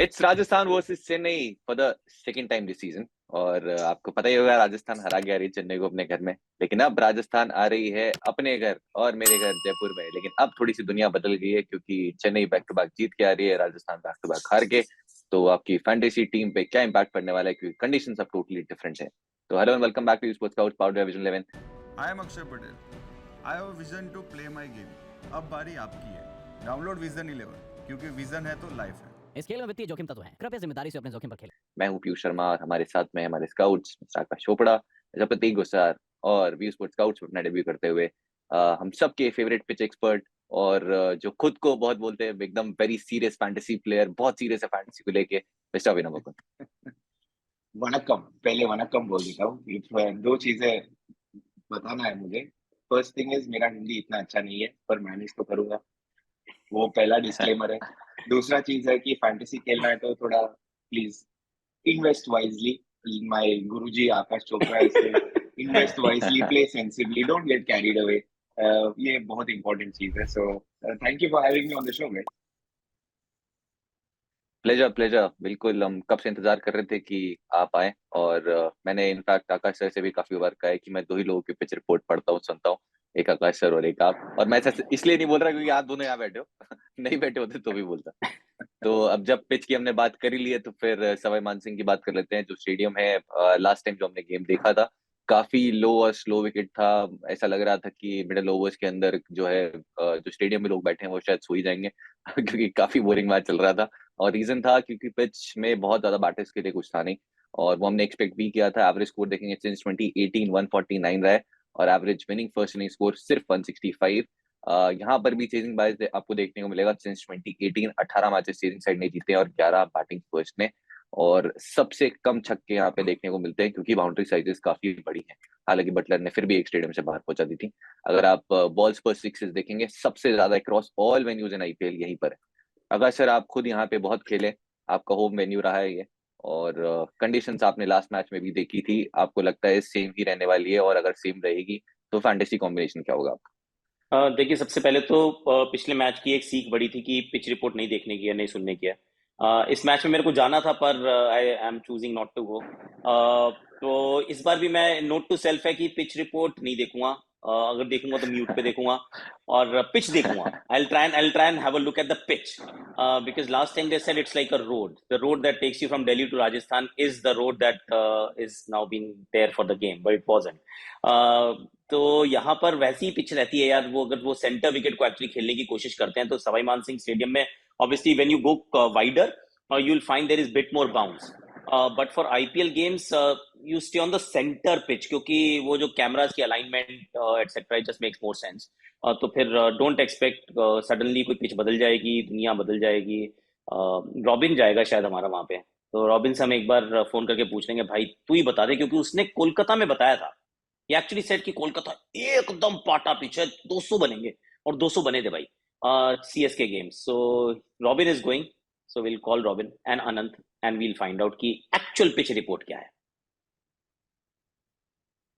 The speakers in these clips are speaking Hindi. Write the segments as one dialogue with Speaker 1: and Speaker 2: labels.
Speaker 1: It's Rajasthan versus Chennai for the second time this season. और आपको पता ही होगा राजस्थान हरा के आ रही है चेन्नई को अपने घर में। लेकिन अब राजस्थान आ रही है अपने घर और मेरे घर जयपुर में। लेकिन अब थोड़ी सी दुनिया बदल गई है क्योंकि चेन्नई बैक टू बैक जीत के आ रही है, राजस्थान बैक टू बैक हार के। तो आपकी फैंटेसी टीम पे क्या इंपैक्ट पड़ने वाला है क्योंकि कंडीशंस अब टोटली डिफरेंट है। तो hello and welcome back to sports couch powered by vision 11।
Speaker 2: I am Akshay Patel. I have vision to play my game. अब बारी आपकी है। डाउनलोड विजन 11 क्योंकि विजन है तो लाइफ है।
Speaker 3: इस खेल में वित्तीय जोखिम तत्व है, कृपया जिम्मेदारी से अपने जोखिम पर खेलें।
Speaker 1: मैं हूं पीयूष शर्मा और हमारे साथ में हमारे स्काउट्स आकाश चोपड़ा, प्रतीक गुस्सार और वी स्पोर्ट्स स्काउट्स में अपना डेब्यू करते हुए हम सबके फेवरेट पिच एक्सपर्ट और जो खुद को बहुत बोलते हैं एकदम वेरी सीरियस फैंटेसी प्लेयर, बहुत सीरियस है फैंटेसी को लेके, मिस्टर अभिनव मुकुंद।
Speaker 4: वनक्कम, पहले वनक्कम बोल देता हूँ। दो चीजें बताना है मुझे। फर्स्ट थिंग इज, मेरा हिंदी इतना अच्छा नहीं है पर मैनेज तो करूंगा, वो पहला डिस्क्लेमर है। दूसरा चीज है कि फैंटेसी खेलना है तो थोड़ा प्लीज इन्वेस्ट वाइजली। माय गुरुजी आकाश चोपड़ा ऐसे invest wisely, play sensibly, don't get carried away. ये बहुत इंपॉर्टेंट चीज है। So thank you for having me on the show.
Speaker 1: Pleasure pleasure, बिल्कुल। हम कब से इंतजार कर रहे थे कि आप आए। और मैंने इनफैक्ट आकाश सर से भी काफी बार कहा है कि मैं दो ही लोगों की पिच रिपोर्ट पढ़ता हूँ सुनता हूँ, एक आकाश सर और एक आप। और मैं ऐसा इसलिए नहीं बोल रहा क्योंकि आप दोनों यहाँ बैठे हो नहीं बैठे होते तो भी बोलता। तो अब जब पिच की हमने बात कर ही ली है तो फिर सवाई मानसिंह की बात कर लेते हैं। जो स्टेडियम है, लास्ट टाइम जो हमने गेम देखा था काफी लो और स्लो विकेट था। ऐसा लग रहा था कि मिडिल ओवर्स के अंदर जो है जो स्टेडियम में लोग बैठे हैं वो शायद सो ही जाएंगे क्योंकि काफी बोरिंग मैच चल रहा था। और रीजन था क्योंकि पिच में बहुत ज्यादा बैटर्स के लिए कुछ था नहीं। और वो हमने एक्सपेक्ट भी किया था। एवरेज स्कोर देखेंगे सिंस 2018 149 रहा है और average winning first inning score सिर्फ 165। यहाँ पर भी चेजिंग बायस आपको देखने को मिलेगा। सिंस 2018 18 मैचेस चेजिंग साइड ने जीते और 11 बैटिंग फर्स्ट ने। और सबसे कम छक्के यहाँ पे देखने को मिलते हैं क्योंकि बाउंड्री साइजेस काफी बड़ी हैं। हालांकि बटलर ने फिर भी एक स्टेडियम से बाहर पहुंचा दी थी। अगर आप बॉल्स पर सिक्सेस देखेंगे सबसे ज्यादा across all venues in IPL यहीं पर है। अगर सर आप खुद यहाँ पे बहुत खेले, आपका होम वेन्यू रहा है ये, और कंडीशंस आपने लास्ट मैच में भी देखी थी, आपको लगता है सेम ही रहने वाली है? और अगर सेम रहेगी तो फैंटेसी कॉम्बिनेशन क्या होगा आपका?
Speaker 5: देखिए, सबसे पहले तो पिछले मैच की एक सीख बड़ी थी कि पिच रिपोर्ट नहीं देखने की है, नहीं सुनने की है। इस मैच में मेरे को जाना था पर I am choosing not to go. तो इस बार भी मैं नोट टू सेल्फ है कि पिच रिपोर्ट नहीं देखूंगा। अगर देखूंगा तो म्यूट पे देखूंगा और पिच देखूंगा। I try and have a look at the pitch because last time they said it's like a road. The road that takes you from Delhi to Rajasthan is the road that is now being there for the game, but it wasn't. तो यहाँ पर वैसी ही पिच रहती है यार। वो अगर वो सेंटर विकेट को एक्चुअली खेलने की कोशिश करते हैं तो सवाई मान सिंह स्टेडियम में obviously when you go wider you will find there is bit more bounce. But for IPL games you stay on the centre pitch क्योंकि वो जो कैमराज की alignment etcetera it just makes more sense. तो फिर डोंट एक्सपेक्ट सडनली कोई पिच बदल जाएगी, दुनिया बदल जाएगी। रॉबिन जाएगा शायद हमारा वहां पे। तो रॉबिन से हम एक बार फोन करके पूछ लेंगे, भाई तू ही बता दे, क्योंकि उसने कोलकाता में बताया था। ही एक्चुअली सेड कि कोलकाता एकदम पाटा पिच है, 200 बनेंगे। और 200 बने थे भाई CSK games. So Robin is going. So will call Robin and Anant and we'll find out कि एक्चुअल पिच रिपोर्ट क्या है।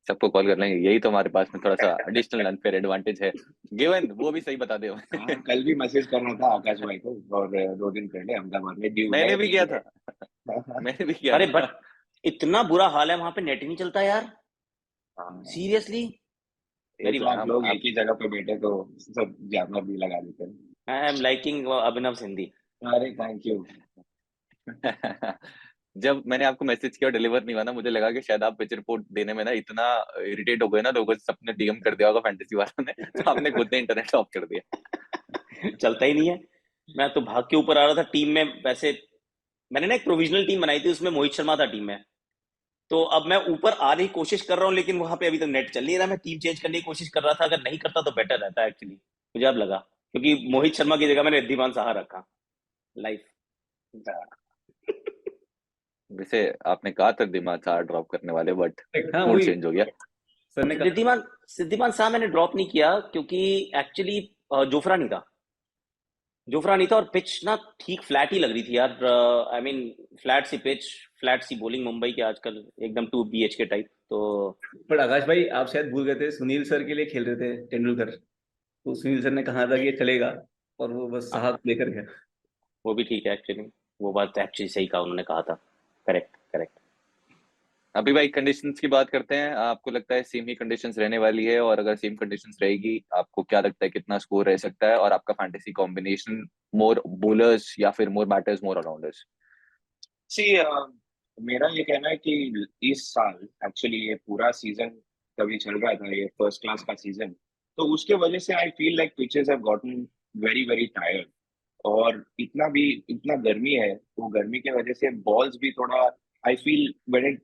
Speaker 1: सबको कॉल कर लेंगे, यही तो हमारे पास में थोड़ा सा एडिशनल अनफेयर एडवांटेज है। गिवन वो भी सही बता दे
Speaker 4: हाँ, कल भी मैसेज करना था आकाश भाई को, और 2 दिन पहले अहमदाबाद में ड्यू है
Speaker 1: मैंने भी किया
Speaker 4: नहीं
Speaker 1: था।
Speaker 4: है।
Speaker 1: मैंने भी किया
Speaker 5: अरे
Speaker 1: था।
Speaker 5: बट इतना बुरा हाल है वहां पे, नेट ही नहीं चलता यार।
Speaker 4: हाँ,
Speaker 5: सीरियसली वेरी
Speaker 4: एक
Speaker 5: बैड।
Speaker 4: लाख लोग एक ही जगह पे बैठे तो सब जानवर भी लगा देते हैं।
Speaker 5: आई एम लाइकिंग अभिनव सिंधी।
Speaker 4: अरे थैंक यू।
Speaker 1: जब मैंने आपको मैसेज किया और डिलीवर नहीं हुआ ना, मुझे लगा कि शायद आप पिच रिपोर्ट देने में ना इतना इरिटेट हो गए ना, लोगों से सबने डीएम कर दिया होगा फैंटेसी वालों ने, तो आपने खुद ने इंटरनेट ऑफ कर दिया।
Speaker 5: चलता ही नहीं है। मैं तो भाग के ऊपर आ रहा था टीम में वैसे। मैंने ना एक प्रोविजनल टीम बनाई थी, उसमें मोहित शर्मा था टीम में। तो अब मैं ऊपर आने की कोशिश कर रहा हूँ लेकिन वहां पे अभी तक नेट चल नहीं रहा। मैं टीम चेंज करने की कोशिश कर रहा था, अगर नहीं करता तो बेटर रहता एक्चुअली। मुझे अब लगा क्योंकि मोहित शर्मा की जगह मैंने रिद्धिमान साहा रखा लाइफ।
Speaker 1: वैसे आपने कहा था दिमाग था ड्रॉप करने वाले, बट
Speaker 6: हाँ
Speaker 1: मूड
Speaker 6: वही
Speaker 1: चेंज हो गया।
Speaker 6: सर ने कहा।
Speaker 5: रिद्धिमान सिद्धिमान साहा मैंने ड्रॉप नहीं किया क्योंकि एक्चुअली जोफ्रा नहीं था। जोफ्रा नहीं था और पिच ना ठीक फ्लैट ही लग रही थी यार। आई मीन फ्लैट सी पिच, फ्लैट सी बॉलिंग मुंबई के आजकल एकदम 2 BH के टाइप। तो
Speaker 6: पर आकाश भाई आप शायद भूल गए थे, सुनील सर के लिए खेल रहे थे तेंदुलकर। तो सुनील सर ने कहा था कि ये चलेगा और वो बस
Speaker 5: हाँ,
Speaker 6: साहब लेकर गया।
Speaker 5: वो भी ठीक है एक्चुअली। वो बात एक्चुअली सही कहा उन्होंने कहा था। Correct correct.
Speaker 1: अभी भाई कंडीशंस की बात करते हैं। आपको लगता है सेम ही कंडीशंस रहने वाली है? और अगर सेम कंडीशंस रहेगी, आपको क्या लगता है कितना स्कोर रह सकता है? और आपका फैंटेसी कॉम्बिनेशन, मोर बॉलर्स या फिर मोर बैटर्स, मोर ऑलराउंडर्स?
Speaker 4: सी मेरा ये कहना है कि इस साल एक्चुअली ये पूरा सीजन तभी चल रहा था, ये फर्स्ट क्लास का सीजन, तो उसके वजह से I feel like pitches have gotten very very tired. और इतना गर्मी है, वो गर्मी की वजह से बॉल्स भी थोड़ा, I feel when it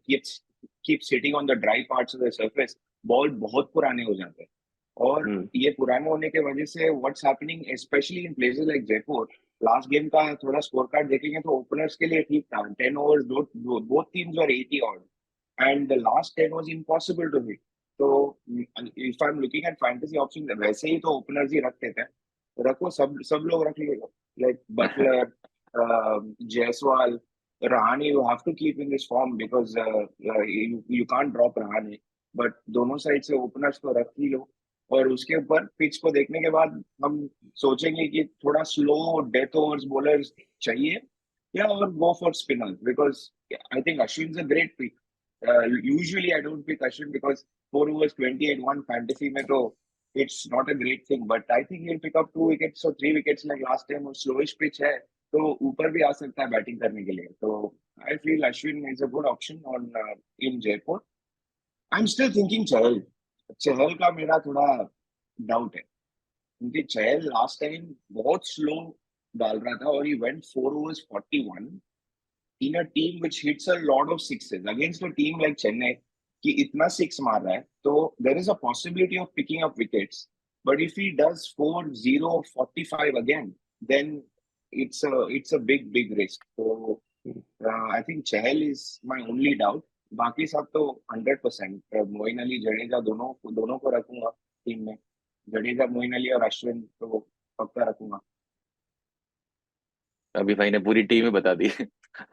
Speaker 4: keep sitting on the dry parts of the surface, ball बहुत पुराने हो जाते हैं। और
Speaker 5: हम्म।
Speaker 4: ये पुराने होने की वजह से what's happening specially in places like Jaipur, last game का थोड़ा स्कोर कार्ड देखेंगे तो ओपनर्स के लिए ठीक था, 10 overs, both teams were 80 odd, and the last 10 was impossible to hit. तो if I'm looking at fantasy options, वैसे ही तो ओपनर्स ही रख देते हैं, रखो, सब सब लोग रख लीजिएगा, like Buttler, Jaiswal, Rahane, you have to keep in this form because you can't drop Rahane, but दोनों साइड से ओपनर्स तो रख ही लो। और उसके ऊपर पिच को देखने के बाद हम सोचेंगे कि थोड़ा स्लो डेथ ओवर्स बॉलर्स चाहिए या और go for spinners, because I think Ashwin is a great pick. Usually I don't pick Ashwin because 4 overs 28 one fantasy में तो it's not a great thing, but I think he'll pick up 2 wickets or 3 wickets like last time, और स्लोइश पिच है तो ऊपर भी आ सकता है बैटिंग करने के लिए। तो I feel Ashwin is a good option on in Jaipur. I am still thinking Chahal. Chahal का मेरा थोड़ा डाउट है, क्योंकि चहल लास्ट टाइम बहुत स्लो डाल रहा था और he went 4 overs 41 in a team which hits a lot of sixes against a team like Chennai, कि इतना सिक्स मार रहा है तो there is a possibility of picking up wickets, but if he does 4-0-45 again, then it's a big risk. So I think Chahal is my only doubt. बाकी सब तो 100%, मोइन अली जडेजा दोनों दोनों को रखूंगा टीम में। जडेजा, मोइन अली और अश्विन तो पक्का रखूंगा।
Speaker 1: अभी भाई ने पूरी टीम ही बता दी।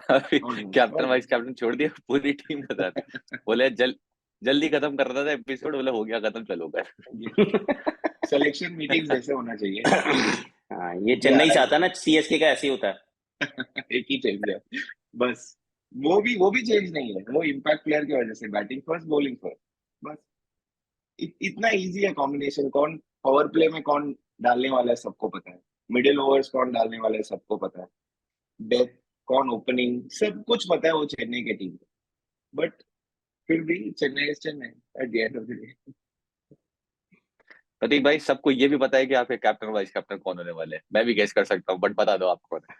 Speaker 1: अभी कैप्टन
Speaker 4: और
Speaker 1: वाइस कैप्टन छोड़ दिया, पूरी टीम बता दी। बोले जल्दी खत्म कर रहा था एपिसोड, बोले हो गया खत्म, चलो कर।
Speaker 4: सिलेक्शन मीटिंग्स ऐसे होना चाहिए।
Speaker 5: हाँ, ये
Speaker 4: या
Speaker 5: चेन्नई से आता है ना, सीएसके का ऐसे ही होता है।
Speaker 4: एक ही चेंज है बस, वो भी चेंज नहीं है, वो इम्पैक्ट प्लेयर की वजह से, बैटिंग फर्स्ट बॉलिंग फर्स्ट, बस। इतना इजी है कॉम्बिनेशन। कौन पावर प्ले में कौन डालने वाला है सबको पता है, मिडिल ओवर्स कौन डालने वाला है सबको पता है, डेथ कौन, ओपनिंग, सब कुछ पता है वो चेन्नई के टीम को। बट फिर भी Chennai is Chennai at the end of the day.
Speaker 1: Pratik भाई, सबको ये भी पता है कि आपके कैप्टन वाइस कैप्टन कौन होने वाले हैं। मैं भी गेस कर सकता हूँ, बट बता दो आप कौन है।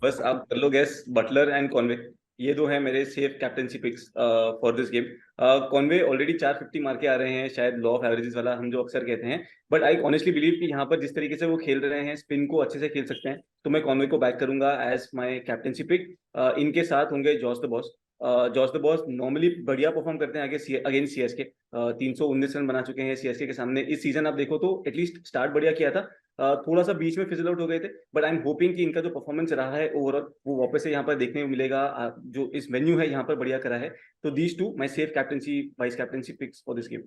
Speaker 6: बस आप कर लो गैस, बटलर एंड कॉनवे, ये दो हैं मेरे safe captaincy picks for this game. Conway already 450 मार के आ रहे हैं, शायद लॉ ऑफ एवरेजेस वाला हम जो अक्सर कहते हैं, बट आई ऑनेस्टली बिलीव कि यहाँ पर जिस तरीके से वो खेल रहे हैं, स्पिन को अच्छे से खेल सकते हैं, तो मैं कॉनवे को बैक करूंगा एज माय कैप्टनसी पिक। इनके साथ होंगे Jos the boss. Jos the boss normally बढ़िया परफॉर्म करते हैं आगे अगेंस्ट सीएसके। 319 रन बना चुके हैं सीएसके के सामने इस सीजन। आप देखो तो एटलीस्ट स्टार्ट बढ़िया किया था, थोड़ा सा बीच में फिजल आउट हो गए थे, बट आई एम होपिंग कि इनका जो परफॉर्मेंस रहा है ओवरऑल वो वापस से यहाँ पर देखने को मिलेगा। जो इस वेन्यू है यहाँ पर बढ़िया करा है, तो these two my safe captaincy vice captaincy picks for this game.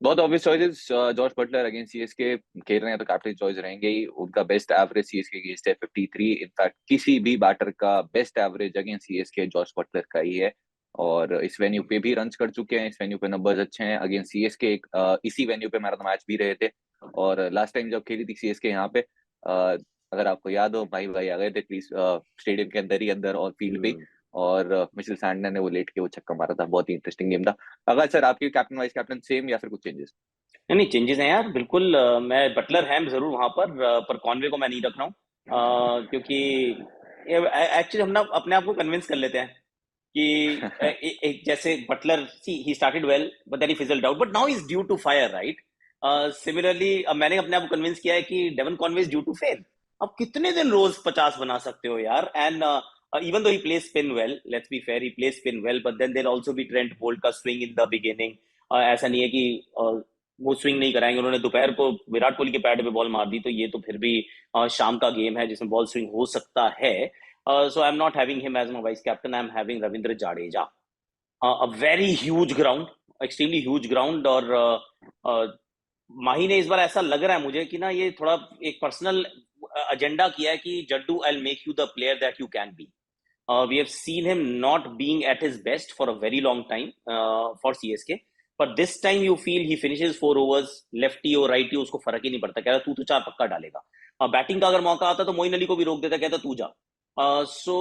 Speaker 1: बहुत obvious choices. George Buttler against CSK खेल रहे हैं तो कैप्टन चॉइस रहेंगे ही। उनका बेस्ट एवरेज सीएसके अगेंस्ट है 53। इनफैक्ट किसी भी बैटर का best average against CSK George Buttler का ही है। और इस वेन्यू पे भी रन्स कर चुके हैं, इस वेन्यू पे नंबर्स अच्छे हैं अगेंस्ट सीएसके। इसी वेन्यू पे मैराथन मैच भी रहे थे, और लास्ट टाइम जब खेली थी सीएसके यहाँ पे, अगर आपको याद हो, भाई भाई आ गए थे प्लीज स्टेडियम के अंदर ही अंदर और फील्ड पे, और मिचेल सैंटनर ने वो लेट के वो छक्का मारा था। बहुत ही इंटरेस्टिंग गेम था। अगर सर आपके कैप्टन वाइस कैप्टन सेम या फिर कुछ चेंजेस?
Speaker 5: नहीं नहीं, चेंजेस हैं यार, बिल्कुल। मैं बटलर है जरूर वहां पर कॉनवे को मैं नहीं रख रहा हूँ, क्योंकि एक्चुअली हम ना अपने आप को कन्विंस कर लेते हैं कि एक जैसे Buttler, see he started well but then he fizzled out, but now he is due to fire, right? Similarly मैंने अपने आप को कन्विंस किया है कि Devon Conway is due to fail. अब कितने दिन रोज 50 बना सकते हो यार? And even though he plays spin well, let's be fair, he plays spin well, but then there'll also be Trent Bolt का swing in the beginning. ऐसा नहीं है कि वो स्विंग नहीं कराएंगे। उन्होंने दोपहर को विराट कोहली के पैड पे बॉल मार दी, तो ये तो फिर भी शाम का गेम है जिसमें बॉल स्विंग हो सकता है। So I am not having him as my vice captain, I am having Ravindra Jadeja. A very huge ground, extremely huge ground, और माही ने इस बार ऐसा लग रहा है मुझे कि ना ये थोड़ा एक पर्सनल एजेंडा किया है कि Jaddu I will make you the player that you can be. We have seen him not being at his best for a very long time for CSK. But this time you feel he finishes 4 overs, lefty or righty उसको फर्क ही नहीं पड़ता. कहता तू तो 4 पक्का डालेगा. बैटिंग का अगर मौका आता तो मोइन अली को भी रोक देता, कहता तू जा. So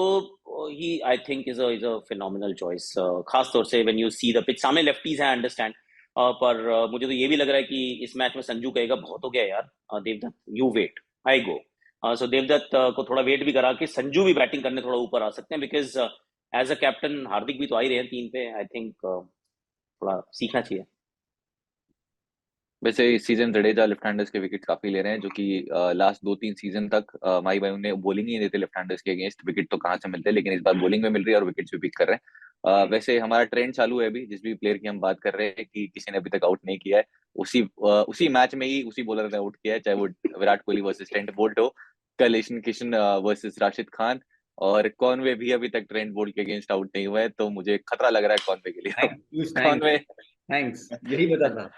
Speaker 5: he I think is a phenomenal choice. खास तौर से when you see the pitch, सामने लेफ्टीज हैं, अंडरस्टैंड. पर मुझे तो ये भी लग रहा है कि इस मैच में संजू कहेगा बहुत हो गया यार, देवदत्त यू वेट, आई गो. सो देवदत्त को थोड़ा वेट भी करा के संजू भी बैटिंग करने थोड़ा ऊपर आ सकते हैं, बिकॉज एज अ कैप्टन हार्दिक भी तो आ ही रहे हैं 3 पे. आई थिंक थोड़ा सीखना चाहिए.
Speaker 1: वैसे इस सीजन जडेजा लेफ्ट हैंडर्स के विकेट काफी ले रहे हैं, जो कि लास्ट 2-3 सीजन तक माई भाई उन्हें बॉलिंग ही नहीं देते लेफ्ट हैंडर्स के अगेंस्ट. विकेट तो कहाँ से मिलते हैं, लेकिन इस बार बॉलिंग में मिल रही है और विकेट्स भी पिक कर रहे हैं. वैसे हमारा ट्रेंड चालू है अभी, जिस भी प्लेयर की हम बात कर रहे हैं कि किसी ने अभी तक आउट नहीं किया है, उसी मैच में ही उसी बॉलर ने आउट किया है, चाहे वो Virat Kohli versus Trent bolt हो, कल ईशान किशन वर्सेस राशिद खान, और कॉनवे भी अभी तक ट्रेंट बोल्ट के अगेंस्ट आउट नहीं हुआ है. तो मुझे खतरा लग रहा है कॉनवे के लिए. कॉनवे
Speaker 6: थैंक्स, यही बता था.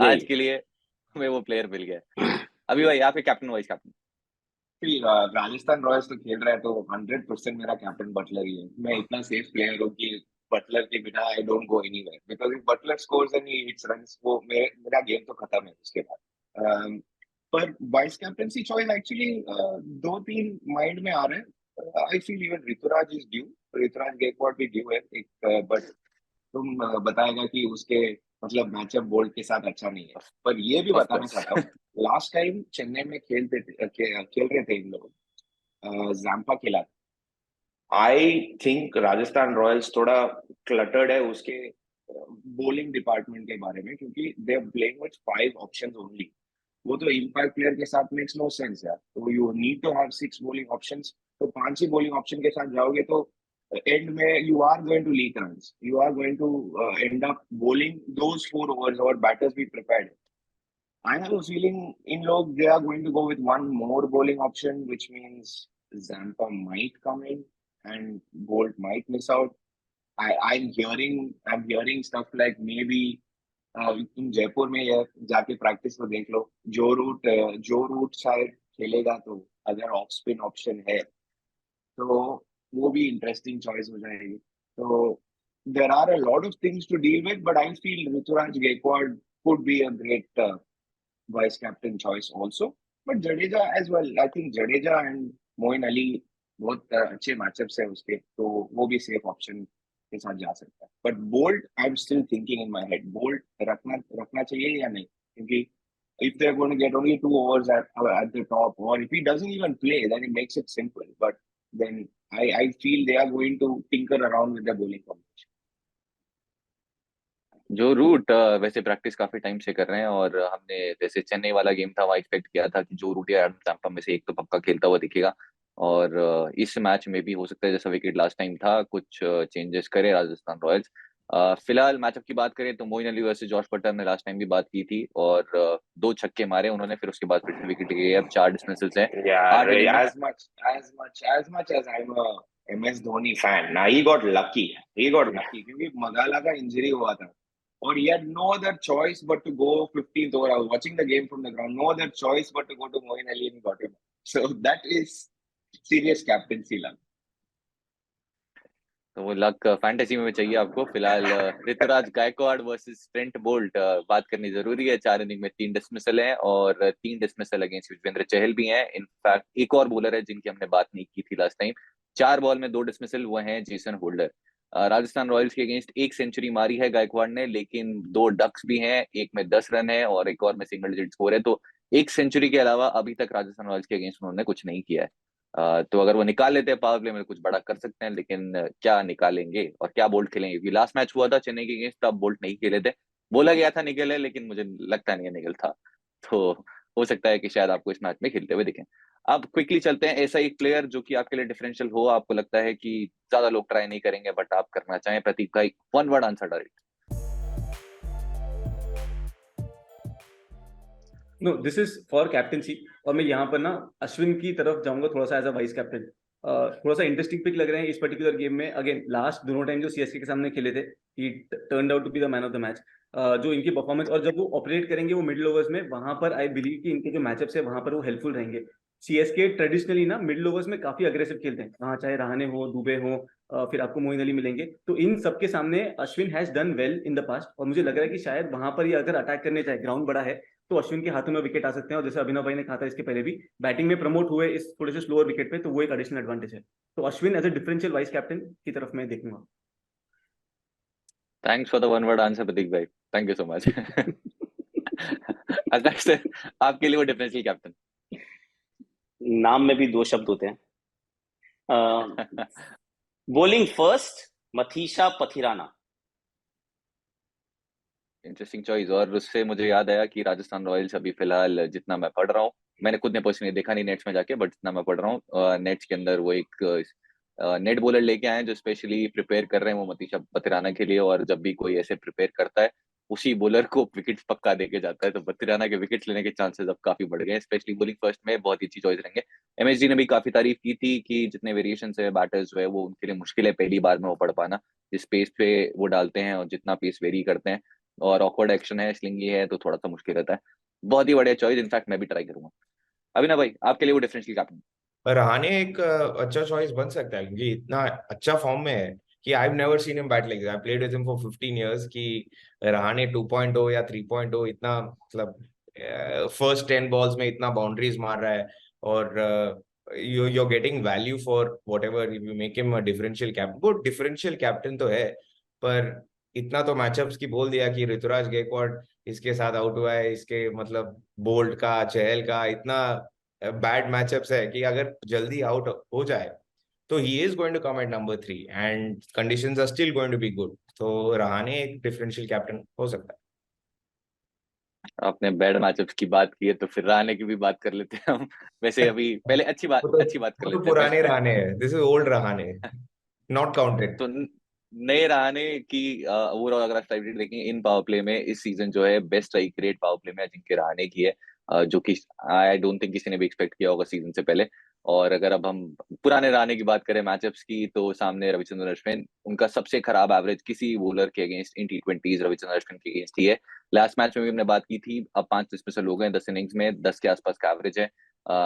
Speaker 1: आज के लिए हमें वो प्लेयर मिल गया. अभी भाई आपके captain vice captain.
Speaker 4: Rajasthan Royals तो खेल रहा है तो 100% मेरा कैप्टन बटलर ही है. मैं इतना सेफ प्लेयर हूँ कि बटलर के बिना I don't go anywhere, because if Buttler scores and he hits runs, वो मेरा गेम तो खत्म है उसके बाद. पर vice captaincy choice actually 2-3 mind में आ रहे हैं. I feel even Ruturaj is due, Ruturaj Gaikwad भी ड्यू है एक. बट तुम बताएगा कि उसके मतलब मैचअप बोल्ट के साथ अच्छा नहीं है. पर ये भी बताना चाहता हूँ, लास्ट टाइम चेन्नई में खेल रहे थे इन लोग, जैम्पा खेला. आई थिंक राजस्थान रॉयल्स थोड़ा क्लटर्ड है उसके बॉलिंग डिपार्टमेंट के बारे में, क्योंकि they are playing with 5 options only. वो तो इम्पैक्ट प्लेयर के साथ मेक्स नो सेंस यार. तो you need to have 6 bowling options. तो 5 ही बॉलिंग ऑप्शन के साथ जाओगे तो एंड में you are going to leak runs. You are going to end up bowling those 4 overs, or batters be prepared. I have a feeling in log they are going to go with one more bowling option, which means Zampa might come in and Bolt might miss out. I'm hearing stuff like maybe in Jaipur में या जाके practice को देख लो, जो रूट शायद खेलेगा, तो अगर ऑफ स्पिन ऑप्शन है तो वो भी इंटरेस्टिंग चॉइस हो जाएगी. तो there are a lot of things to deal with, but I feel Ruturaj Gaikwad could be a great vice captain choice also. But Jadeja as well. I think Jadeja and Moin Ali बहुत अच्छे मैचअप्स है उसके, तो वो भी सेफ ऑप्शन के साथ जा सकता है. But bolt I am still thinking in my head, bolt रखना चाहिए या नहीं, क्योंकि if they're going to get only 2 overs at the top, or if he doesn't even play, then it makes it simple. But then I feel they are going to tinker around with the bowling combination.
Speaker 1: जो रूट वैसे प्रैक्टिस काफी टाइम से कर रहे हैं, और हमने जैसे चेन्नई वाला गेम था वहाँ एक्सपेक्ट किया था कि जो रूट या एडम जैम्पा में से एक तो पक्का खेलता हुआ दिखेगा. और इस मैच में भी हो सकता है जैसा विकेट लास्ट टाइम था कुछ चेंजेस करे राजस्थान रॉयल्स. फिलहाल मैचअप की बात करें तो Moeen Ali versus Josh Buttler ने लास्ट टाइम भी बात की थी, और 2 छक्के मारे उन्होंने, फिर उसके बाद फिर से विकेट गए. अब 4 डिसमिसल्स हैं.
Speaker 4: Yeah, as much as I'm a MS Dhoni fan, now he got lucky. क्योंकि मगाला का इंजरी हुआ था, और he had no other choice but to go 15th over. I was watching the game from the ground. No other choice but to go to Moeen Ali and got him. So that is serious captaincy luck.
Speaker 1: तो वो लक फैंटेसी में चाहिए आपको. फिलहाल Ruturaj Gaikwad versus Trent Boult बात करनी जरूरी है. 4 इनिंग में 3 डिसमिसल हैं, और 3 डिसमिसल अगेंस्ट युजवेंद्र चहल भी हैं. इनफैक्ट एक और बॉलर है जिनकी हमने बात नहीं की थी लास्ट टाइम, 4 बॉल में 2 डिसमिसल, वो हैं जेसन होल्डर. राजस्थान रॉयल्स के अगेंस्ट 1 सेंचुरी मारी है गायकवाड ने, लेकिन 2 डक्स भी हैं, एक में 10 रन है और एक और में सिंगल डिजिट स्कोर है. तो 1 सेंचुरी के अलावा अभी तक राजस्थान रॉयल्स के अगेंस्ट उन्होंने कुछ नहीं किया है. तो अगर वो निकाल लेते हैं पावर प्ले में कुछ बड़ा कर सकते हैं, लेकिन क्या निकालेंगे और क्या बोल्ट खेलेंगे, क्योंकि लास्ट मैच हुआ था चेन्नई के अगेंस्ट, तब बोल्ट नहीं खेले थे. बोला गया था निकले, लेकिन मुझे लगता नहीं है निकल था. तो हो सकता है कि शायद आपको इस मैच में खेलते हुए दिखें. अब क्विकली चलते हैं, ऐसा एक प्लेयर जो कि आपके लिए डिफरेंशियल हो, आपको लगता है कि ज्यादा लोग ट्राई नहीं करेंगे बट आप करना चाहें. प्रतीक भाई, 1 word answer direct.
Speaker 6: No, this is for captaincy, और मैं यहाँ पर ना अश्विन की तरफ जाऊंगा थोड़ा सा एज अ वाइस कैप्टन. थोड़ा सा इंटरेस्टिंग पिक लग रहे हैं इस पर्टिकुलर गेम में। अगेन लास्ट दोनों टाइम जो सीएसके के सामने खेले थे, he turned out to be the man of the match. जो इनकी परफॉर्मेंस, और जब वो ऑपरेट करेंगे वो मिडिल ओवर्स में, वहां पर आई बिलीव कि इनके जो मैचअप्स है वहां पर वो हेल्पफुल रहेंगे। सीएसके ट्रेडिशनली ना मिडिल ओवर्स में काफी अग्रेसिव खेलते हैं, वहां चाहे रहाणे हो, दुबे हो, फिर आपको मोइन अली मिलेंगे। तो इन सबके सामने Ashwin has done well in the past, और मुझे लग रहा है कि शायद वहां पर ही अगर अटैक करने चाहे, ग्राउंड बड़ा है, तो अश्विन के हाथों में विकेट आ सकते हैं। और जैसे अभिनव भाई ने कहा था इसके पहले भी, बैटिंग में प्रमोट हुए इस थोड़े से स्लोअर विकेट पे, तो वो एक एडिशनल एडवांटेज है। तो Ashwin as a differential vice captain की तरफ मैं देखूंगा।
Speaker 1: Thanks for the one word answer Pratik भाई, thank you so much. Akash sir, आपके लिए वो डिफरेंशियल कैप्टन।
Speaker 5: नाम में भी दो शब्द होते हैं। Bowling first, Matheesha Pathirana.
Speaker 1: Interesting choice. और उससे मुझे याद आया कि राजस्थान रॉयल्स अभी फिलहाल, जितना मैं पढ़ रहा हूँ, मैंने खुद ने पर्सनली देखा नहीं नेट्स में जाके, बट जितना मैं पढ़ रहा हूँ, नेट्स के अंदर वो एक नेट बॉलर लेके आए हैं जो स्पेशली प्रिपेयर कर रहे हैं वो मतीशा पथिराना के लिए। और जब भी कोई ऐसे प्रिपेयर करता है, उसी बॉलर को विकेट पक्का देके जाता है। तो पथिराना के विकेट लेने के चांसेस अब काफी बढ़ गए हैं, स्पेशली बॉलिंग फर्स्ट में बहुत ही अच्छी चॉइस रहेंगे। एमएसडी ने भी काफी तारीफ की थी कि जितने वेरिएशन है बैटर्स जो है वो उनके लिए मुश्किल है पहली बार में वो पढ़ पाना, जिस पेस पे वो डालते हैं और जितना पेस वेरी करते हैं, और ऑकवर्ड एक्शन है, स्लिंगी है, तो थोड़ा सा मुश्किल रहता है। बहुत ही बढ़िया चॉइस, इनफैक्ट मैं भी ट्राई करूंगा। अभिनव भाई, आपके लिए वो डिफरेंशियल कैप्टन।
Speaker 7: रहाणे एक अच्छा चॉइस बन सकता है, क्योंकि इतना अच्छा फॉर्म में है कि I have never seen him bat like this. I played with him for 15 years. कि रहाणे 2.0 या 3.0 इतना, मतलब फर्स्ट 10 बॉल्स में इतना बाउंड्रीज मार रहा है, और you are getting value for whatever you make him a differential captain. वो डिफरेंशियल कैप्टन तो है, पर इतना तो मैचअप्स की बोल दिया कि ऋतुराज गायकवाड़ इसके साथ आउट हुआ है, इसके मतलब बोल्ट का, चहल का इतना बैड मैचअप्स है कि अगर जल्दी आउट हो जाए तो he is going to come at number 3 and conditions are still going to be good. तो रहाणे एक डिफरेंशियल कैप्टन हो सकता है।
Speaker 1: आपने बैड मैचअप्स की बात की है तो फिर रहाणे की भी बात कर लेते हैं हम। वैसे अभी पहले अच्छी बात कर
Speaker 7: वो तो
Speaker 1: लेते हैं
Speaker 7: पुराने
Speaker 1: पहले।
Speaker 7: रहाणे है, this is old Rahane, not counted.
Speaker 1: तो नए रहाणे की ओवरऑल अगर आप स्टैटिस्टिक्स देखेंगे इन पावर प्ले में, इस सीजन जो है best strike rate power play में अजिंक्य रहाणे की है, जो कि आई डोंट थिंक किसी ने भी एक्सपेक्ट किया होगा सीजन से पहले। और अगर अब हम पुराने रहाणे की बात करें मैचअप्स की, तो सामने रविचंद्रन अश्विन, उनका सबसे खराब एवरेज किसी बॉलर के अगेंस्ट इन T20s रविचंद्रन अश्विन के अगेंस्ट ही है। लास्ट मैच में भी हमने बात की थी, अब 5 डिसमिसल हो गए 10 इनिंग्स में, 10 के आसपास का एवरेज है।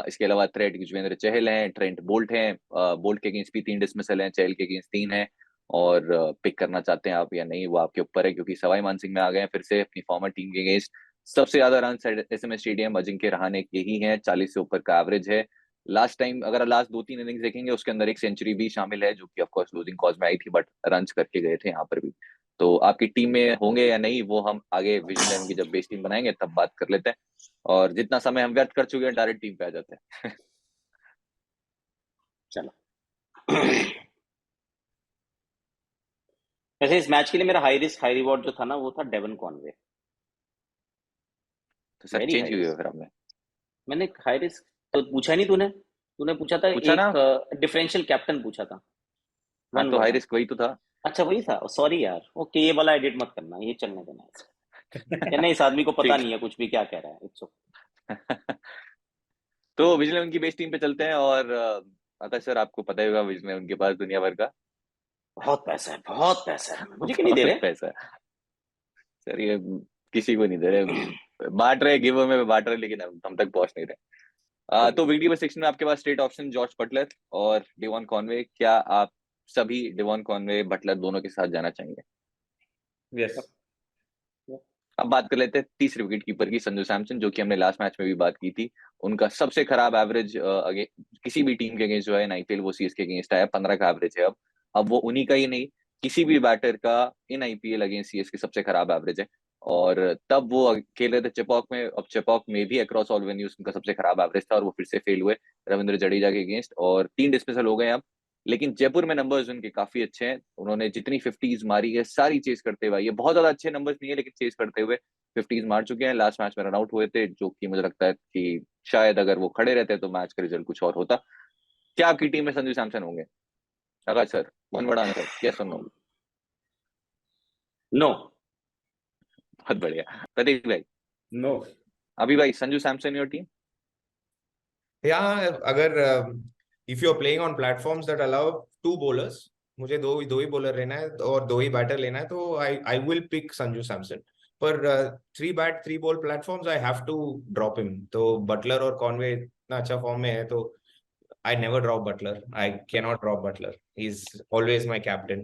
Speaker 1: इसके अलावा थ्रेट युजवेंद्र चहल हैं, ट्रेंट बोल्ट हैं, बोल्ट के अगेंस्ट भी 3 डिसमिसल हैं, चहल के अगेंस्ट 3 है। और पिक करना चाहते हैं आप या नहीं वो आपके ऊपर है, क्योंकि सवाई मानसिंह में आ गए हैं फिर से अपनी फॉर्मर टीम के अगेंस्ट। सबसे ज्यादा run SMS stadium Ajinkya Rahane के ही हैं, 40 से ऊपर का एवरेज है। लास्ट टाइम अगर लास्ट 2-3 इनिंग्स देखेंगे उसके अंदर एक सेंचुरी भी शामिल है, जो कि ऑफकोर्स लूजिंग कॉज में आई थी, बट रन करके गए थे यहाँ पर भी। तो आपकी टीम में होंगे या नहीं वो हम आगे विजन 11 की जब बेस टीम बनाएंगे तब बात कर लेते हैं। और जितना समय हम व्यर्थ कर चुके हैं डायरेक्ट टीम पे आ जाते हैं।
Speaker 5: चलो। वैसे इस मैच के लिए मेरा हाई रिस्क हाई रिवॉर्ड जो था ना, वो था डेवन कॉनवे।
Speaker 1: तो सर
Speaker 5: वेरी
Speaker 1: चेंज
Speaker 5: हाई
Speaker 1: हुई है
Speaker 5: रिस्क।
Speaker 1: फिर हमने।
Speaker 5: मैंने हाई रिस्क तो पूछा नहीं, तूने तूने पूछा था
Speaker 1: पूछा ना।
Speaker 5: एक डिफरेंशियल कैप्टन पूछा था।
Speaker 1: हाँ
Speaker 5: वन
Speaker 1: तो
Speaker 5: वर्ड
Speaker 1: हाई
Speaker 5: आंसर।
Speaker 1: रिस्क वही तो था।
Speaker 5: अच्छा वही था, सॉरी यार। ओके, ये वाला एडिट मत करना, ये चलने देना ऐसे। या नहीं, इस आदमी को पता
Speaker 1: ठीक।
Speaker 5: नहीं है कुछ भी क्या कह रहा है। इट्स
Speaker 1: तो विजन उनकी बेस टीम पे चलते हैं। और आकाश सर, आपको पता ही होगा विजन उनके पास दुनिया भर का
Speaker 5: बहुत पैसा है, बहुत पैसा है। मुझे क्यों नहीं दे
Speaker 1: बहुत
Speaker 5: रहे?
Speaker 1: पैसा है सर, ये किसी को नहीं दे रहे, बांट रहे गिव में बांट रहे, लेकिन हम तक पहुंच नहीं रहे। तो वीडियो में सेक्शन में आपके पास स्ट्रेट ऑप्शन जॉर्ज बटलर और डेवॉन कॉनवे। क्या आप सभी डेवॉन कॉनवे बटलर दोनों के साथ जाना चाहेंगे?
Speaker 6: यस।
Speaker 1: अब बात कर लेते हैं तीसरे विकेट कीपर की, संजू सैमसन, जो कि हमने लास्ट मैच में भी बात की थी। उनका सबसे खराब एवरेज किसी भी टीम के अगेंस्ट जो है आईपीएल, वो सीएसके के अगेंस्ट आया, 15 का एवरेज है। अब वो उन्हीं का ही नहीं, किसी भी बैटर का इन आईपीएल अगेंस्ट सीएसके सबसे खराब एवरेज है। और तब वो खेल रहे थे चेपॉक में, अब चेपॉक में भी अक्रॉस ऑल वेन्यूज उनका सबसे खराब एवरेज था, और वो फिर से फेल हुए रविंद्र जडेजा के अगेंस्ट, और 3 डिसमिसल हो गए अब। लेकिन जयपुर में नंबर्स उनके काफी अच्छे हैं, उन्होंने जितनी 50s मारी है सारी चेस करते हुए, ये बहुत ज्यादा अच्छे नंबर्स नहीं है लेकिन चेस करते हुए 50s मार चुके हैं। लास्ट मैच में रन आउट हुए थे, जो कि मुझे लगता है कि शायद अगर वो खड़े रहते तो मैच का रिजल्ट कुछ और होता। क्या आपकी टीम में संजू सैमसन होंगे? Akash sir, one word answer, yes और नो?
Speaker 5: नो।
Speaker 1: बहुत बढ़िया। प्रतीक भाई?
Speaker 6: नो।
Speaker 1: अभी भाई, संजू सैमसन योर टीम?
Speaker 7: या अगर if you're playing on platforms that allow 2 bowlers, मुझे दो ही बॉलर लेना है और 2 ही बैटर लेना है, तो I will pick Sanju Samson. पर 3 bat 3 ball platforms I have to drop him. तो बटलर और कॉनवे इतना अच्छा फॉर्म में है, तो I never drop Butler. I cannot drop Butler. He's always my captain.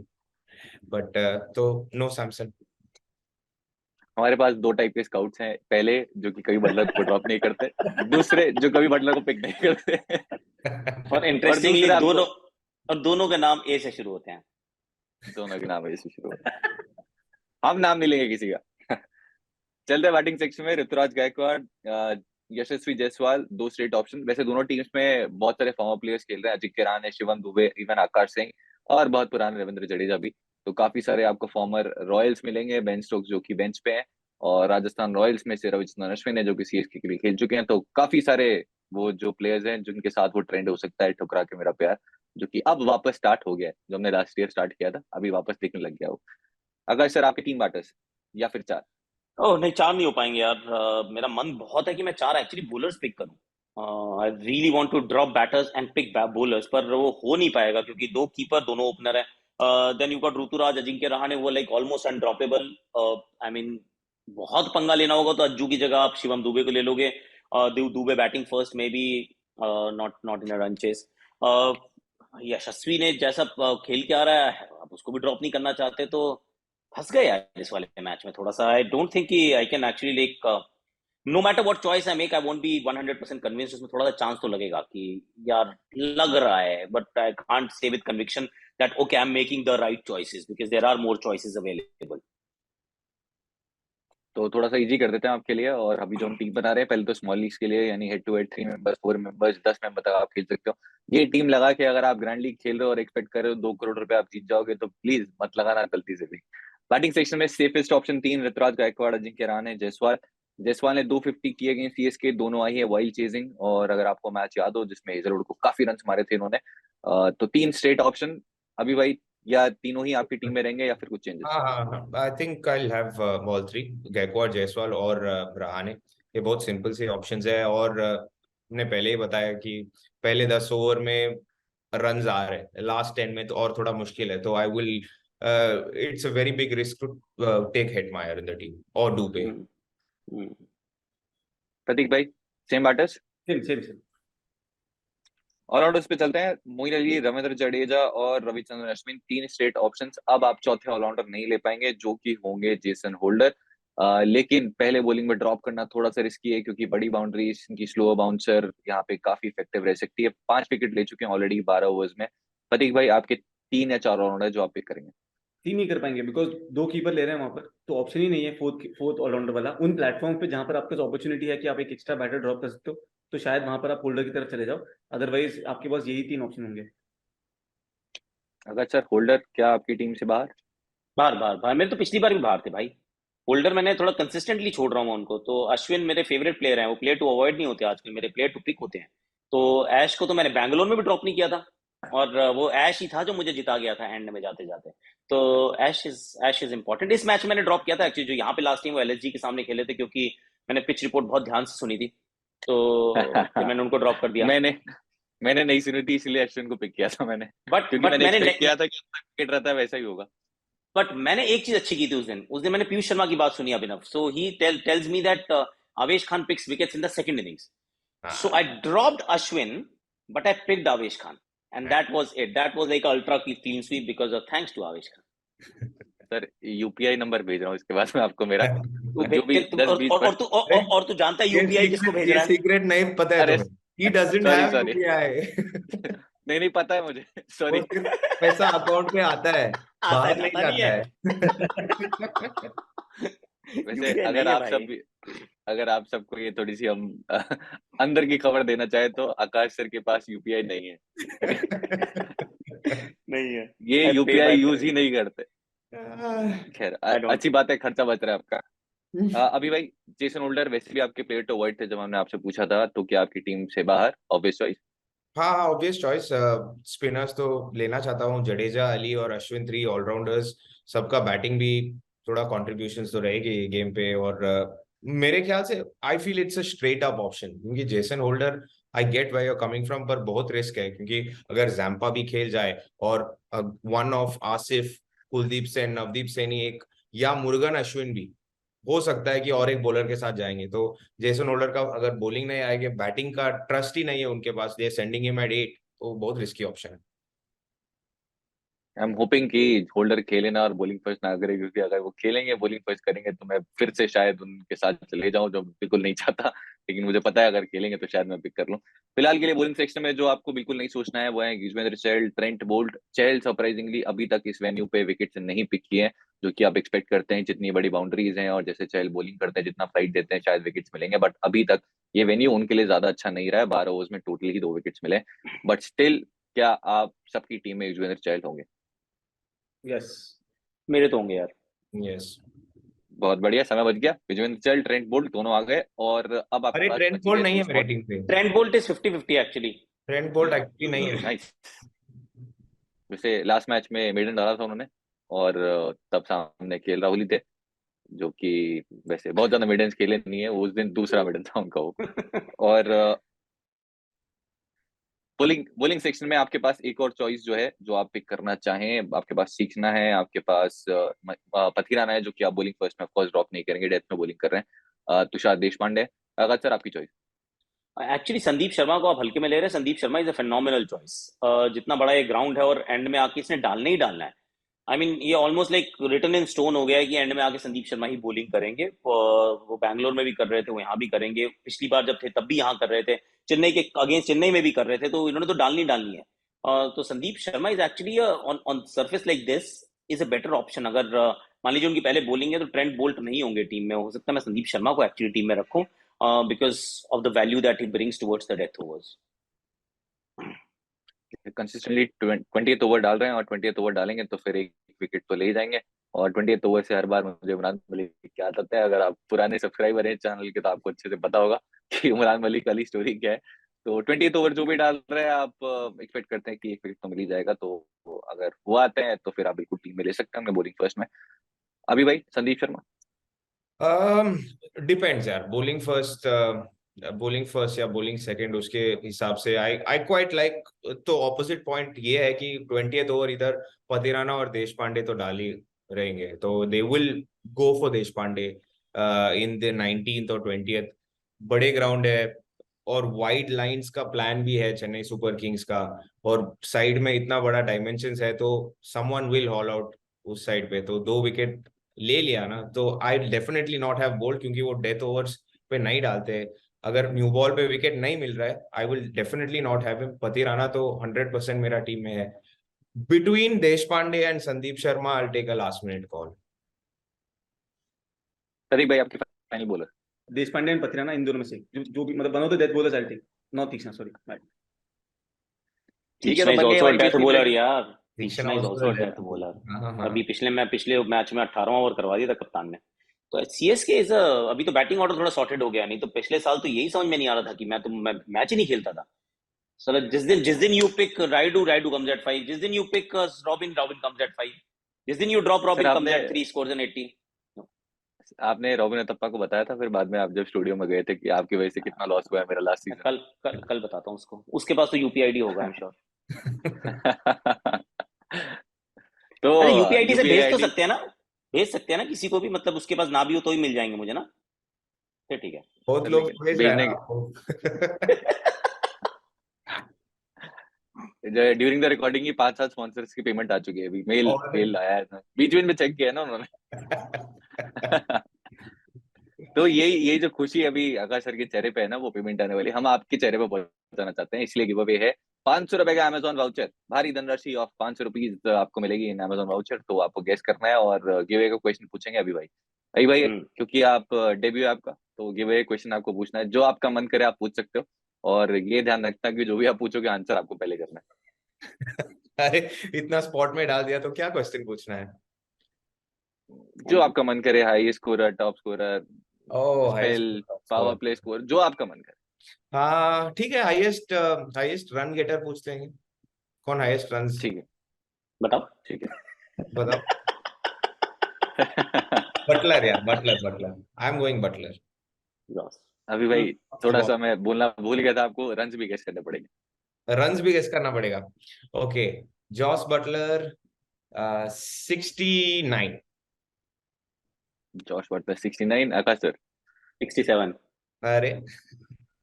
Speaker 7: But तो no Samson.
Speaker 1: हमारे पास 2 टाइप के स्काउट्स हैं, पहले जो कि कभी बटलर को ड्रॉप नहीं करते, दूसरे जो कभी बटलर को पिक नहीं करते.
Speaker 5: और इंटरेस्टिंगली दोनों का नाम ए से शुरू होते हैं.
Speaker 1: दोनों के नाम ए से शुरू होते हैं. हम नाम नहीं लेंगे किसी का. चलते हैं बैटिंग सेक्शन में. ऋतुराज गायकवाड़, यशस्वी जायसवाल, 2 स्ट्रेट ऑप्शन. वैसे दोनों टीम्स में बहुत सारे फॉर्मर प्लेयर्स खेल रहे हैं. अजिंक्य रहाणे, शिवम दुबे, इवन आकाश सिंह और बहुत पुराने रविंद्र जडेजा भी. तो काफी सारे आपको फॉर्मर रॉयल्स मिलेंगे. बेन स्टोक्स जो कि बेंच पे हैं, और राजस्थान रॉयल्स में से रविचंद्रन अश्विन है जो कि सीएसके के लिए खेल चुके हैं. तो काफी सारे वो जो प्लेयर्स हैं जिनके साथ वो ट्रेंड हो सकता है ठुकरा के मेरा प्यार, जो कि अब वापस स्टार्ट हो गया है. जो हमने लास्ट ईयर स्टार्ट किया था, अभी वापस दिखने लग गया वो. आकाश सर, आपके 3 बैटर्स या फिर 4?
Speaker 5: ओह नहीं, 4 नहीं हो पाएंगे यार. मेरा मन बहुत है कि मैं 4 एक्चुअली बॉलर्स पिक करूं. I really want to drop batters and pick bowlers, पर वो हो नहीं पाएगा क्योंकि 2 कीपर, दोनों ओपनर है. Then you got Ruturaj, Ajinkya Rahane, वो like almost undroppable. I mean बहुत पंगा लेना होगा तो अज्जू की जगह आप शिवम दुबे को ले लोगे. Dube batting first may be, not in a run chase. Yashasvi ने जैसा खेल के आ रहा है, आप उसको भी ड्रॉप नहीं करना चाहते, तो फंस गए यार इस वाले मैच में थोड़ा सा. आई डोंट थिंक कि I can actually like, no matter what choice I make, I won't be 100% convinced. उसमें थोड़ा सा चांस तो लगेगा कि यार लग रहा है, but I can't say with conviction that okay I am making the right choices because there are more choices available.
Speaker 1: तो थोड़ा सा इजी कर देते हैं आपके लिए. और अभी जो हम टीम बना रहे हैं, पहले तो स्मॉल लीग्स के लिए, यानी head to head 3 members, 4 members, 10 member तक आप खेल सकते हो. ये टीम लगा के अगर आप ग्रैंड लीग खेल रहे हो और एक्सपेक्ट कर रहे हो 2 करोड़ रुपए आप जीत जाओगे, तो प्लीज मत लगाना गलती से भी. बैटिंग सेक्शन में सेफेस्ट ऑप्शन 3, ऋतुराज गायकवाड़, अजिंक्य रहाणे, जायसवाल. जायसवाल ने 250 किए अगेंस्ट सीएसके, दोनों आई है वाइल्ड चेजिंग. और अगर आपको मैच याद हो जिसमें हेजलवुड को काफी रन मारे थे इन्होंने, तो 3 स्ट्रेट ऑप्शन. अभी भाई, या तीनों ही आपकी टीम में रहेंगे या फिर कुछ चेंजेस?
Speaker 7: हाँ, I think I will have all 3, Gaikwad, Jaiswal और रहाणे. ये बहुत सिंपल से ऑप्शंस है. और हमने पहले ही बताया कि पहले 10 ओवर में रन्स आ रहे हैं, लास्ट 10 में तो और थोड़ा मुश्किल है. तो I will, it's a very big risk to take Hetmyer in the team और डुबे.
Speaker 1: प्रतीक भाई, सेम बैटर्स?
Speaker 6: सेम.
Speaker 1: ऑलराउंडर्स पे चलते हैं. मोइन अली, रविंद्र जडेजा और रविचंद्रन अश्विन, 3 स्ट्रेट ऑप्शंस. अब आप चौथे ऑलराउंडर नहीं ले पाएंगे, जो कि होंगे जेसन होल्डर. लेकिन पहले बॉलिंग में ड्रॉप करना थोड़ा सा रिस्की है क्योंकि बड़ी बाउंड्री, इनकी स्लो बाउंसर यहाँ पे काफी इफेक्टिव रह सकती है. 5 विकेट ले चुके हैं ऑलरेडी 12 ओवर्स में. प्रतीक भाई, आपके 3 या 4 ऑलराउंडर जो आप पिक करेंगे?
Speaker 6: 3 नहीं कर पाएंगे बिकॉज 2 कीपर ले रहे हैं वहां पर, तो ऑप्शन ही नहीं है फोर्थ ऑलराउंडर वाला. उन प्लेटफॉर्म पे जहां पर आपके पास अपॉर्चुनिटी है कि आप एक एक्स्ट्रा बैटर ड्रॉप कर सकते हो, तो शायद वहां पर आप होल्डर की तरफ चले जाओ. अदरवाइज आपके पास यही 3 ऑप्शन होंगे.
Speaker 1: अगर सर होल्डर क्या आपकी टीम से बाहर?
Speaker 5: बाहर मेरे तो पिछली बार भी बाहर थे भाई. होल्डर मैंने थोड़ा कंसिस्टेंटली छोड़ रहा हूँ उनको. तो अश्विन मेरे फेवरेट प्लेयर हैं, वो प्लेयर टू अवॉइड नहीं होते आजकल, मेरे प्लेयर टू पिक होते हैं. तो ऐश को तो मैंने बैंगलोर में भी ड्रॉप नहीं किया था, और वो ऐश ही था जो मुझे जिता गया था एंड में जाते जाते. तो ऐश इज इंपॉर्टेंट. इस मैच में मैंने ड्रॉप किया था एक्चुअली, जो यहाँ पे लास्ट टाइम वो एलएसजी के सामने खेले थे, क्योंकि मैंने पिच रिपोर्ट बहुत ध्यान से सुनी थी, तो फिर मैंने उनको ड्रॉप कर दिया.
Speaker 1: मैंने नहीं सुनी थी, इसलिए अश्विन को पिक किया था मैंने.
Speaker 5: बट
Speaker 1: मैंने एक्सपेक्ट किया था कि विकेट रहता है वैसा ही होगा.
Speaker 5: बट मैंने एक चीज अच्छी की थी उस दिन मैंने पीयूष शर्मा की बात सुनी अभिनव. सो he tells me that Avesh Khan picks wickets in the second innings. So I dropped Ashwin, but I picked Avesh Khan, and that was it. That was like ultra clean sweep because of thanks to Avesh Khan.
Speaker 1: Sir UPI number भेज रहा हूँ इसके बाद में आपको मेरा. जो भी
Speaker 5: और तू जानता है यूपीआई किसको भेज रहा है?
Speaker 7: सीक्रेट नहीं पता है तुम्हें? He doesn't have UPI.
Speaker 1: नहीं पता है मुझे, सॉरी.
Speaker 7: पैसा अकाउंट में आता है, बाहर नहीं जाता है.
Speaker 1: वैसे अगर आप सबको ये थोड़ी सी हम अंदर की खबर देना चाहे तो आकाश सर के पास यूपीआई नहीं है.
Speaker 5: नहीं है,
Speaker 1: ये यूपीआई यूज ही नहीं करते. खैर, अच्छी बात है, खर्चा बच रहा है आपका. अभी भाई, जेसन होल्डर वैसे भी आपके प्लेयर तो अवॉइड थे जब हमने आपसे पूछा था, तो क्या आपकी टीम से बाहर? Obvious choice.
Speaker 7: हाँ, ऑब्वियस चॉइस. स्पिनर्स तो लेना चाहता हूँ, जडेजा, अली और अश्विन, 3 ऑलराउंडर्स. सबका बैटिंग भी थोड़ा कॉन्ट्रीब्यूशंस तो रहेगी गेम पे. और मेरे ख्याल से I feel it's a straight up option, क्योंकि Jason Holder I get where you are coming from, पर बहुत रिस्क है क्योंकि अगर जैम्पा भी खेल जाए और वन ऑफ आसिफ, कुलदीप सेन, नवदीप सैनी एक, या मुरुगन अश्विन भी हो सकता है कि और एक बॉलर के साथ जाएंगे, तो जेसन होल्डर का अगर बॉलिंग नहीं आएगी, बैटिंग का ट्रस्ट ही नहीं है उनके पास, दे सेंडिंग हिम एट 8, तो बहुत रिस्की ऑप्शन है।
Speaker 1: आई एम होपिंग कि होल्डर खेले ना और बॉलिंग फर्स्ट ना करे, क्योंकि अगर वो खेलेंगे बॉलिंग फर्स्ट करेंगे तो मैं फिर से शायद उनके साथ चले जाऊं, जो बिल्कुल नहीं चाहता। लेकिन मुझे पता है अगर खेलेंगे तो शायद मैं पिक कर लूं। फिलहाल के लिए बॉलिंग सेक्शन में जो आपको बिल्कुल नहीं सोचना है वो है युजवेंद्र चहल, ट्रेंट बोल्ट। चहल सरप्राइजिंगली अभी तक इस वेन्यू पे विकेट नहीं पिक किए हैं, जो कि आप एक्सपेक्ट करते हैं। जितनी बड़ी बाउंड्रीज हैं और जैसे चहल बॉलिंग करते हैं, जितना फाइट देते हैं, शायद विकेट्स मिलेंगे, बट अभी तक ये वेन्यू उनके लिए ज्यादा अच्छा नहीं रहा है। 12 ओवर्स में टोटली ही 2 विकेट्स मिले, बट स्टिल क्या आप सबकी टीम में युजवेंद्र चहल होंगे?
Speaker 6: यस।
Speaker 5: मेरे तो होंगे यार।
Speaker 7: यस।
Speaker 1: बहुत बढ़िया, समय बच गया। युजवेंद्र चहल, ट्रेंट बोल्ट दोनों आ गए, और अब आपके
Speaker 7: अरे
Speaker 1: पास
Speaker 7: ट्रेंट
Speaker 1: बची
Speaker 7: बोल्ट
Speaker 1: है
Speaker 7: नहीं
Speaker 1: दो
Speaker 7: है मेरी
Speaker 1: स्पॉट।
Speaker 7: टीम पे,
Speaker 5: Trent Boult is 50-50 actually.
Speaker 7: Trent Boult actually नहीं है।
Speaker 1: नाइस। वैसे लास्ट मैच में मेडन डाला था उन्होंने, और तब सामने केएल राहुल ही थे, जो कि वैसे बहुत ज्यादा मेडन्स खेले नहीं है, वो उस दिन दूसरा मेडन था उनका वो। और बॉलिंग बॉलिंग सेक्शन में आपके पास एक और चॉइस जो है, जो आप पिक करना चाहें, आपके पास सीखना है, आपके पास पथिराना है, जो कि आप बॉलिंग फर्स्ट में ऑफकोर्स ड्रॉप नहीं करेंगे, डेथ में बॉलिंग कर रहे हैं। तुषार देशपांडे। अगर सर आपकी चॉइस?
Speaker 5: एक्चुअली संदीप शर्मा को आप हल्के में ले रहे हैं। Sandeep Sharma is a phenomenal choice. जितना बड़ा ये ग्राउंड है और एंड में आके इसने डालना ही डालना है। आई मीन ये almost like written in stone हो गया है कि एंड में आके संदीप शर्मा ही बॉलिंग करेंगे। वो बैंगलोर में भी कर रहे थे, वो यहाँ भी करेंगे, पिछली बार जब थे तब भी यहाँ कर रहे थे, चेन्नई के अगेंस्ट चेन्नई में भी कर रहे थे, तो इन्होंने तो डालनी डालनी है। तो Sandeep Sharma is actually on on surface like this is a better option. अगर मान लीजिए उनकी पहले बॉलिंग है तो ट्रेंट बोल्ट नहीं होंगे टीम में, हो सकता है मैं संदीप शर्मा को एक्चुअली टीम में रखूं because of the value that he brings towards the death overs.
Speaker 1: Consistently 20th over डाल रहे हैं, और 20th ओवर डालेंगे तो फिर एक विकेट तो ले ही जाएंगे। और 20th ओवर से हर बार मुझे इमरान मलिक की आदत है। अगर आप पुराने सब्सक्राइबर हैं चैनल के तो आपको अच्छे से पता होगा कि इमरान मलिक वाली स्टोरी क्या है। तो 20th ओवर जो भी डाल रहे हैं आप एक्सपेक्ट करते हैं कि एक विकेट तो मिल ही जाएगा। तो अगर वो आते हैं तो फिर आप बिल्कुल टीम में ले सकते हैं अपने बॉलिंग फर्स्ट में। अभी भाई संदीप शर्मा?
Speaker 7: डिपेंड्स यार, बॉलिंग फर्स्ट या बॉलिंग सेकंड, उसके हिसाब से आई आई क्वाइट लाइक। तो ऑपोजिट पॉइंट ये है कि 20th ओवर इधर पतिराना और देश पांडे तो डाल ही रहेंगे, तो दे विल गो फॉर देश पांडे इन द 19th और 20th। बड़े ग्राउंड है और वाइड लाइंस का प्लान भी है चेन्नई सुपर किंग्स का, और साइड में इतना बड़ा डायमेंशंस है, तो समवन विल हॉल आउट उस साइड पे, तो 2 विकेट ले लिया ना, तो I definitely not have Boult, क्योंकि वो डेथ ओवर्स पे नहीं डालते। अगर न्यू बॉल पे विकेट नहीं मिल रहा है, I will definitely not have him. Pathirana तो 100% मेरा टीम में है। Between Deshpande and Sandeep Sharma I take a last minute call.
Speaker 1: Sir भाई आपके फाइनल बॉलर?
Speaker 6: देश पांडे एंड पथिराना, इन दोनों में से जो भी मतलब बनो तो death bowler I take, not Theekshana, sorry.
Speaker 1: ठीक है,
Speaker 5: तीक्ष्णा
Speaker 1: तो
Speaker 5: इज
Speaker 1: बनने
Speaker 5: ऑल्सो
Speaker 1: वाली
Speaker 5: डेथ
Speaker 1: टीम
Speaker 5: बॉलर
Speaker 1: रेडी?
Speaker 5: यार।
Speaker 7: Theekshana
Speaker 5: Theekshana is
Speaker 7: also
Speaker 5: also
Speaker 7: है।
Speaker 5: Death bowler.
Speaker 7: हाँ।
Speaker 5: अभी पिछले मैच में 18वां ओवर करवा दिया था कप्तान ने। तो सीएसके इज अभी तो बैटिंग ऑर्डर थोड़ा सॉर्टेड हो गया, नहीं तो पिछले साल तो यही समझ में नहीं आ रहा था कि मैं मैच ही नहीं खेलता था। सर जिस दिन you pick Rayudu comes at 5, जिस दिन you pick Robin comes at 5, जिस दिन you drop
Speaker 1: sir
Speaker 5: Robin comes
Speaker 1: आपने
Speaker 5: एट 3 स्कोर्स एन 80।
Speaker 1: आपने रॉबिन अतप्पा को बताया था फिर बाद में, आप जब स्टूडियो में गए थे, कि आपकी वजह से कितना लॉस हुआ है मेरा लास्ट सीजन?
Speaker 5: कल बताता हूँ उसको, उसके पास तो यूपीआईडी होगा, आई एम श्योर।
Speaker 1: तो
Speaker 5: अच्छा यूपीआईडी से भेज तो
Speaker 1: यूपीआईडी
Speaker 5: सकते हैं ना, भेज सकते हैं ना किसी को भी, मतलब उसके पास ना भी हो तो ही मिल जाएंगे मुझे ना। फिर ठीक है।
Speaker 7: बहुत लोग भेज रहे हैं
Speaker 1: भेजने
Speaker 7: ना आपको।
Speaker 1: ड्यूरिंग द रिकॉर्डिंग की 5-7 स्पॉन्सर्स की पेमेंट आ चुकी है, अभी मेल आया है ना, बीच में चेक किया ना उन्होंने। तो ये जो खुशी अभी आकाश सर के चेहरे पे है ना, वो पेमेंट आने वाली हम आपके चेहरे पे पहुंचाना चाहते हैं, इसलिए गिव अवे है 500 रुपए का अमेजोन वाउचर। भारी धनराशि ऑफ 500 रुपीज आपको मिलेगी इन अमेजोन वाउचर। तो आपको गेस करना है और गिव अवे का क्वेश्चन पूछेंगे अभी भाई क्योंकि आप डेब्यू है आपका, तो गिव अवे क्वेश्चन आपको पूछना है, जो आपका मन करे आप पूछ सकते हो। और ये ध्यान रखना कि जो भी आप पूछोगे आंसर आपको पहले करना है।
Speaker 7: अरे इतना स्पॉट में डाल दिया तो क्या क्वेश्चन पूछना है?
Speaker 1: जो आपका मन करे, हाई स्कोरर, टॉप स्कोरर,
Speaker 7: ओह
Speaker 1: स्पेल, पावर प्ले स्कोर, जो आपका मन करे।
Speaker 7: हाँ ठीक है, हाईएस्ट रन गेटर पूछ लेंगे। कौन हाईएस्ट रन?
Speaker 1: ठीक है,
Speaker 5: बताओ।
Speaker 1: ठीक है।
Speaker 7: बताओ। बटलर यार, Buttler. I am going Buttler.
Speaker 1: अभी भाई थोड़ा सा मैं बोलना भूल गया था, आपको रन्स भी गेस करने पड़ेंगे।
Speaker 7: रन्स भी गेस करना पड़ेगा। Okay, Jos Buttler 69।
Speaker 1: Jos Buttler 69। Akash sir
Speaker 5: 67।
Speaker 7: अरे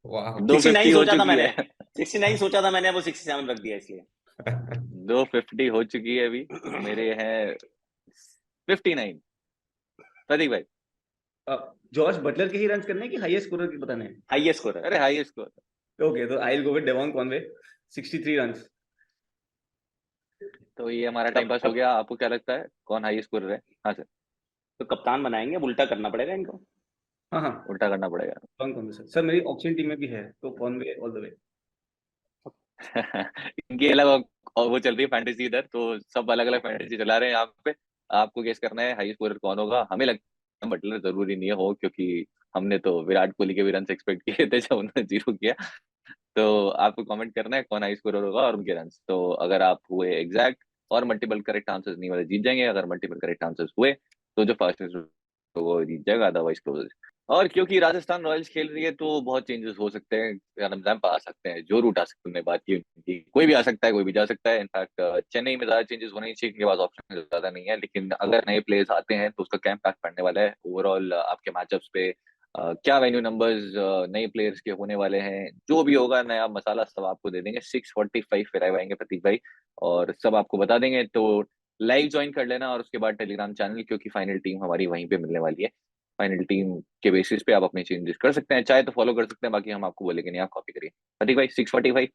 Speaker 7: वाह
Speaker 1: 250 हो
Speaker 5: सोचा था
Speaker 1: चुकी
Speaker 5: मैंने,
Speaker 1: है।
Speaker 5: 69 सोचा था मैंने, वो 67 रख दिया इसलिए।
Speaker 1: 250 हो चुकी है अभी। मेरे हैं 59। प्रतीक भाई।
Speaker 6: जॉश बटलर के ही रन करने हैं कि हाईएस्ट स्कोरर के बताने हैं?
Speaker 5: हाईएस्ट स्कोर है।
Speaker 1: अरे हाईएस्ट स्कोर।
Speaker 6: ओके, तो I will go with Devon Conway 63 runs.
Speaker 1: तो ये हमारा टाइम पास हो गया। आपको क्या लगता है कौन हाईएस्ट स्कोरर है? हाँ सर।
Speaker 5: तो कप्तान बनाएंगे, उल्टा करना पड़ेगा इनको।
Speaker 6: हाँ हाँ,
Speaker 1: उल्टा करना पड़ेगा।
Speaker 6: Devon Conway sir. सर मेरी ऑक्शन टीम में भी है, तो कॉनवे ऑल द वे।
Speaker 1: इनके अलग और वो चल रही है फैंटेसी इधर, तो सब अलग अलग फैंटेसी चला रहे हैं यहाँ पे। आपको गेस करना है हाई स्कोरर कौन होगा। हमें लगता है बटलर, जरूरी नहीं है हो, क्योंकि हमने तो विराट कोहली के भी रन एक्सपेक्ट किए थे जब उन्होंने 0 किया। तो आपको कमेंट करना है कौन हाई स्कोरर होगा और उनके रन। तो अगर आप हुए एग्जैक्ट और मल्टीपल करेक्ट आंसर्स नहीं वाले जीत जाएंगे। अगर मल्टीपल करेक्ट आंसर्स हुए तो जो फर्स्ट तो वो जीत जाएगा, अदरवाइज क्लोज। और क्योंकि राजस्थान रॉयल्स खेल रही है तो बहुत चेंजेस हो सकते हैं, रमजान आ सकते हैं, जो रूट आ सकते हैं। हमने बात की उनकी, कोई भी आ सकता है, कोई भी जा सकता है। इनफैक्ट चेन्नई में ज्यादा चेंजेस होने चाहिए, इनके पास ऑप्शन ज्यादा नहीं है। लेकिन अगर नए प्लेयर्स आते हैं तो उसका क्या इम्पैक्ट पड़ने वाला है ओवरऑल आपके मैचअप्स पे, क्या वेन्यू नंबर्स नए प्लेयर्स के होने वाले हैं, जो भी होगा नया मसाला सब आपको दे देंगे। 6:45 पे लाइव आएंगे प्रतीक भाई, और सब आपको बता देंगे। तो लाइव ज्वाइन कर लेना और उसके बाद टेलीग्राम चैनल, क्योंकि फाइनल टीम हमारी वहीं पे मिलने वाली है। फाइनल टीम के बेसिस पे आप अपने चेंजेस कर सकते हैं, चाहे तो फॉलो कर सकते हैं, बाकी हम आपको बोलेंगे नहीं, आप कॉपी करिए। प्रतीक भाई 6:45।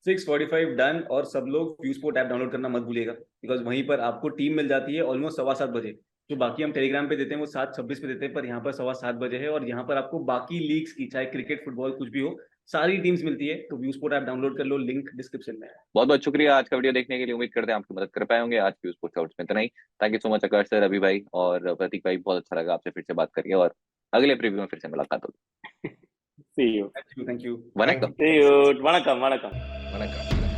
Speaker 6: 6:45 डन। और सब लोग व्यू स्पोर्ट ऐप डाउनलोड करना मत भूलिएगा, बिकॉज वहीं पर आपको टीम मिल जाती है ऑलमोस्ट 7:15 बजे। जो बाकी हम टेलीग्राम पे देते हैं वो 7:26 पे देते हैं, पर यहाँ पर 7:15 बजे है। और यहाँ पर आपको बाकी लीग्स की, चाहे क्रिकेट फुटबॉल कुछ भी हो, सारी टीम्स मिलती है। तो व्यू स्पोर्ट ऐप डाउनलोड कर लो, लिंक डिस्क्रिप्शन में है।
Speaker 1: बहुत बहुत शुक्रिया आज का वीडियो देखने के लिए। उम्मीद करते हैं आपकी मदद कर पाए होंगे। आज की स्पोर्ट्स आउट्स में इतना ही। Thank you so much Akash sir, अभी भाई और प्रतीक भाई। बहुत अच्छा लगा आपसे फिर से बात करके, और अगले प्रीव्यू में फिर से मुलाकात होगी।
Speaker 5: See you.
Speaker 6: Thank you.
Speaker 1: वनक्कम।
Speaker 5: See you. வணக்கம் வணக்கம்
Speaker 7: वनक्कम।